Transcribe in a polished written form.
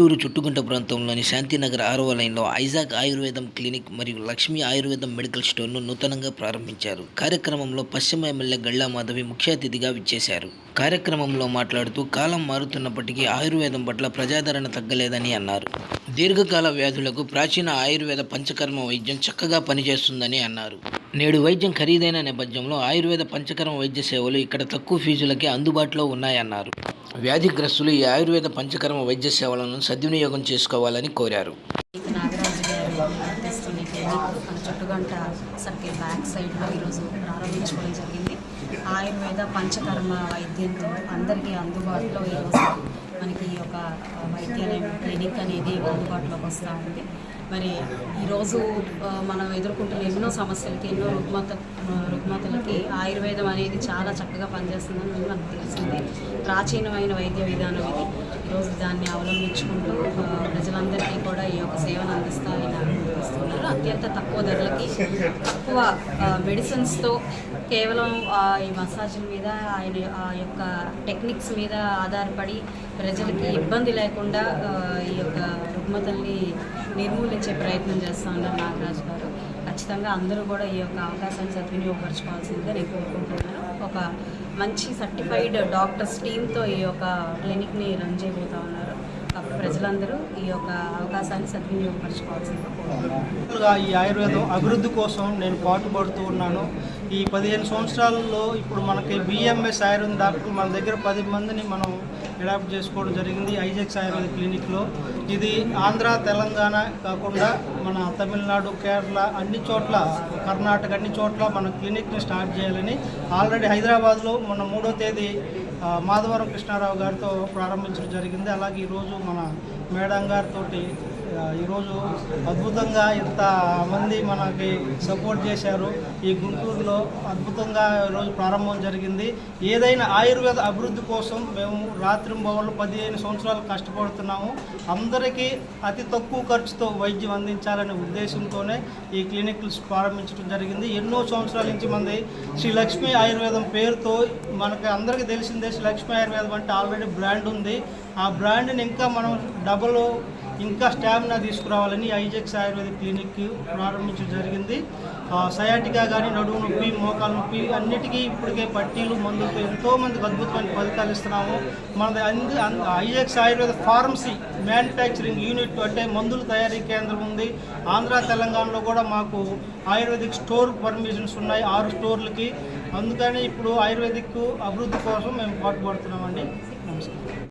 గుంటూరు చుట్టుగుంట ప్రాంతంలోని శాంతినగర్ 6వ లైన్లో ఐజాక్ ఆయుర్వేదం క్లినిక్ మరియు లక్ష్మీ ఆయుర్వేదం మెడికల్ స్టోర్ను నూతనంగా ప్రారంభించారు. కార్యక్రమంలో పశ్చిమ ఎమ్మెల్యే గళ్ళా మాధవి ముఖ్య అతిథిగా విచ్చేశారు. కార్యక్రమంలో మాట్లాడుతూ కాలం మారుతున్నప్పటికీ ఆయుర్వేదం పట్ల ప్రజాదరణ తగ్గలేదని అన్నారు. దీర్ఘకాల వ్యాధులకు ప్రాచీన ఆయుర్వేద పంచకర్మ వైద్యం చక్కగా పనిచేస్తుందని అన్నారు. నేడు వైద్యం ఖరీదైన నేపథ్యంలో ఆయుర్వేద పంచకర్మ వైద్య సేవలు ఇక్కడ తక్కువ ఫీజులకే అందుబాటులో ఉన్నాయన్నారు. వ్యాధిగ్రస్తులు ఈ ఆయుర్వేద పంచకర్మ వైద్య సేవలను సద్వినియోగం చేసుకోవాలని కోరారు. నాగరాజు గారు నిర్వహిస్తున్న క్లినిక్ మన చుట్టుగంట సర్కిల్ బ్యాక్ సైడ్లో ఈరోజు ప్రారంభించుకోవడం జరిగింది. ఆయుర్వేద పంచకర్మ వైద్యంతో అందరికీ అందుబాటులో ఈరోజు మనకి ఈ యొక్క వైద్యాలయం క్లినిక్ అనేది అందుబాటులోకి వస్తూ ఉంది. మరి ఈరోజు మనం ఎదుర్కొంటున్న ఎన్నో సమస్యలకి, ఎన్నో రుగ్మతలకి ఆయుర్వేదం అనేది చాలా చక్కగా పనిచేస్తుందని మనకు తెలిసింది. ప్రాచీనమైన వైద్య విధానం ఇది. ఈరోజు దాన్ని అవలంబించుకుంటూ ప్రజలందరికీ కూడా ఈ యొక్క సేవను అందిస్తున్నారు. అత్యంత తక్కువ ధరలకి, తక్కువ మెడిసిన్స్తో, కేవలం ఈ మసాజ్ల మీద, ఆ యొక్క టెక్నిక్స్ మీద ఆధారపడి ప్రజలకి ఇబ్బంది లేకుండా ఈ యొక్క రుగ్మతల్ని నిర్మూలించే ప్రయత్నం చేస్తూ ఉన్నారు నాగరాజు గారు. ఖచ్చితంగా అందరూ కూడా ఈ యొక్క అవకాశాన్ని సద్వినియోగపరచుకోవాల్సిందిగా నేను కోరుకుంటున్నాను. ఒక మంచి సర్టిఫైడ్ డాక్టర్స్ టీమ్తో ఈ యొక్క క్లినిక్ని రన్ చేయబోతూ ఉన్నారు. కాబట్టి ప్రజలందరూ ఈ యొక్క అవకాశాన్ని సద్వినియోగపరచుకోవాల్సిందిగా కోరుకుంటున్నాను. ఈ ఆయుర్వేదం అభివృద్ధి కోసం నేను పాటుపడుతూ ఉన్నాను. ఈ 15 సంవత్సరాలలో ఇప్పుడు మనకి బిఎంఎస్ ఆయుర్వేదం డాక్టర్లు మన దగ్గర 10 మందిని మనం అడాప్ట్ చేసుకోవడం జరిగింది ఐజాక్ ఆయుర్వేద క్లినిక్లో. ఇది ఆంధ్ర, తెలంగాణ కాకుండా మన తమిళనాడు, కేరళ అన్ని చోట్ల, కర్ణాటక అన్ని చోట్ల మన క్లినిక్ని స్టార్ట్ చేయాలని ఆల్రెడీ హైదరాబాద్లో మొన్న 3వ తేదీ మాధవరం కృష్ణారావు గారితో ప్రారంభించడం జరిగింది. అలాగే ఈరోజు మన మేడం గారితో ఈరోజు అద్భుతంగా ఇంతమంది మనకి సపోర్ట్ చేశారు. ఈ గుంటూరులో అద్భుతంగా ఈరోజు ప్రారంభం జరిగింది. ఏదైనా ఆయుర్వేద అభివృద్ధి కోసం మేము రాత్రింబవళ్ళు 15 సంవత్సరాలు కష్టపడుతున్నాము. అందరికీ అతి తక్కువ ఖర్చుతో వైద్యం అందించాలనే ఉద్దేశంతోనే ఈ క్లినిక్లు ప్రారంభించడం జరిగింది. ఎన్నో సంవత్సరాల నుంచి మంది శ్రీ లక్ష్మీ ఆయుర్వేదం పేరుతో మనకి అందరికీ తెలిసిందే. శ్రీ లక్ష్మీ ఆయుర్వేదం అంటే ఆల్రెడీ బ్రాండ్ ఉంది. ఆ బ్రాండ్ని ఇంకా మనం ఇంకా స్టామినా తీసుకురావాలని ఐజాక్ ఆయుర్వేద క్లినిక్ ప్రారంభించడం జరిగింది. సయాటికా కానీ, నడుము నొప్పి, మోకాల నొప్పి అన్నిటికీ ఇప్పటికే పట్టీలు, మందులతో ఎంతోమందికి అద్భుతమైన ఫలితాలు ఇస్తున్నాము. మన Isaac Ayurveda pharmacy manufacturing unit అంటే మందుల తయారీ కేంద్రం ఉంది. ఆంధ్ర, తెలంగాణలో కూడా మాకు ఆయుర్వేదిక్ స్టోర్ పర్మిషన్స్ ఉన్నాయి 6 స్టోర్లకి. అందుకని ఇప్పుడు ఆయుర్వేదిక్ అభివృద్ధి కోసం మేము పాటుపడుతున్నామండి. నమస్కారం.